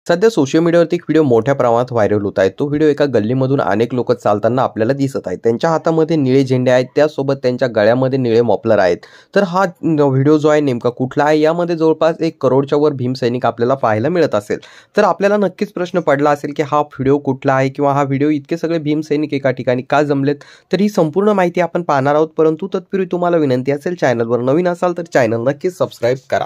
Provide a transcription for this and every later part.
सध्या सोशल मीडियावरती एक व्हिडिओ मोठ्या प्रमाणात व्हायरल होत आहे। तो व्हिडिओ एका गल्लीमधून अनेक लोक चालताना आपल्याला दिसत आहेत। त्यांच्या हातामध्ये निळे झेंडे आहेत, त्यासोबत त्यांच्या गळ्यामध्ये निळे मफलर आहेत। तर हा व्हिडिओ जो आहे नेमका कुठला आहे, यामध्ये जवळपास 1 करोडच्या वर भीमसैनिक आपल्याला पाहायला मिळत असेल। तर आपल्याला नक्कीच प्रश्न पडला असेल की हा व्हिडिओ कुठला आहे किंवा हा व्हिडिओ इतके सगळे भीमसैनिक एका ठिकाणी का जमलेत। तर ही संपूर्ण माहिती आपण पाहणार आहोत, परंतु तत्पूर्वी तुम्हाला विनंती असेल, चॅनलवर नवीन असाल तर चॅनल नक्कीच सबस्क्राइब करा।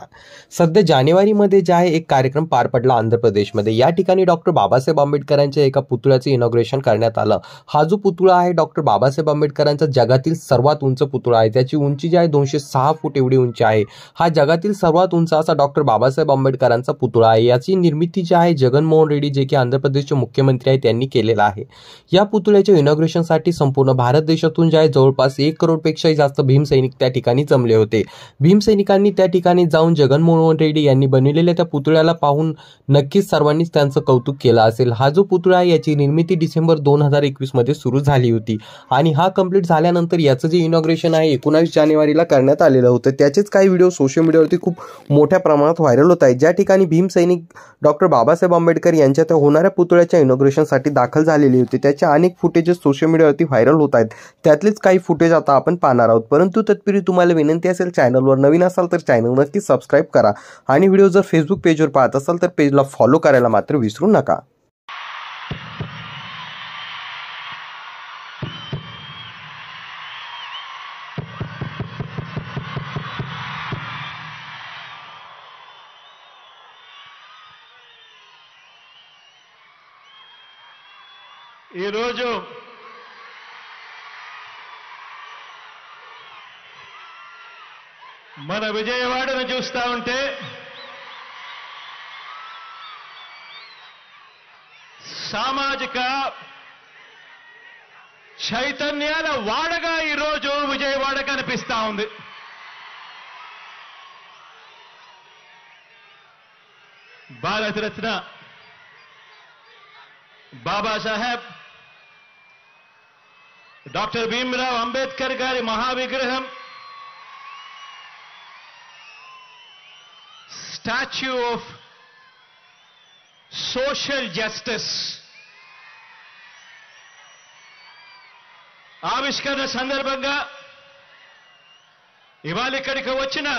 सध्या जानेवारीमध्ये जे आहे एक कार्यक्रम पार पडला आंध्र प्रदेशमध्ये। या ठिकाणी डॉक्टर बाबासाहेब आंबेडकरांच्या एका पुतळ्याचे इनॉग्रेशन करण्यात आलं। हा जो पुतळा आहे डॉक्टर बाबासाहेब आंबेडकरांचा जगातील सर्वात उंच पुतळा आहे। त्याची उंची जी आहे 206 फूट एवढी उंची आहे। हा जगातील सर्वात उंच असा डॉक्टर बाबासाहेब आंबेडकरांचा पुतळा आहे। याची निर्मिती जी आहे जगनमोहन रेड्डी, जे की आंध्र प्रदेशचे मुख्यमंत्री आहेत, त्यांनी केलेला आहे। या पुतळ्याच्या इनॉग्रेशनसाठी संपूर्ण भारत देशातून जे आहे जवळपास 1 करोडपेक्षाही जास्त भीमसैनिक त्या ठिकाणी जमले होते। भीमसैनिकांनी त्या ठिकाणी जाऊन जगनमोहन रेड्डी यांनी बनवलेल्या त्या पुतळ्याला पाहून नक्कीच सर्वांनीच त्यांचं कौतुक केलं असेल। हा जो पुतळा आहे याची निर्मिती डिसेंबर 2021 मध्ये सुरू झाली होती आणि हा कंप्लीट झाल्यानंतर याचं जे इनॉग्रेशन आहे 19 जानेवारीला करण्यात आलेलं होतं। त्याचेच काही व्हिडिओ सोशल मीडियावरती खूप मोठ्या प्रमाणात व्हायरल होत आहेत, ज्या ठिकाणी भीमसैनिक डॉक्टर बाबासाहेब आंबेडकर यांच्या त्या होणाऱ्या पुतळ्याच्या इनॉग्रेशनसाठी दाखल झालेली होती। त्याचे अनेक फुटेजेस सोशल मीडियावरती व्हायरल होत आहेत। त्यातलेच काही फुटेज आता आपण पाहणार आहोत, परंतु तत्पूर्वी तुम्हाला विनंती असेल, चॅनलवर नवीन असाल तर चॅनल नक्की सबस्क्राइब करा आणि व्हिडिओ जर फेसबुक पेजवर पाहत असाल तर पेजला फॉलो करायला मात्र विसरू नका। ఈ రోజు మన విజయవాడను చూస్తా ఉంటే సామాజిక చైతన్యాల వాడగా ఈ రోజు విజయవాడ కనిపిస్తా ఉంది। భారతరత్న బాబాసాహెబ్ డాక్టర్ భీమ్రావ్ అంబేద్కర్ గారి మహావిగ్రహం, స్టాచ్యూ ఆఫ్ సోషల్ జస్టిస్ ఆవిష్కరణ సందర్భంగా ఇవాళ ఇక్కడికి వచ్చిన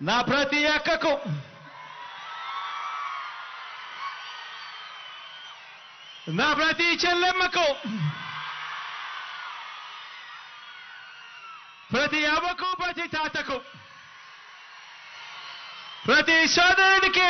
నా ప్రతి అక్కకు, నా ప్రతి చెల్లెమ్మకు, ప్రతి అవ్వకు, ప్రతి తాతకు, ప్రతి సోదరుడికి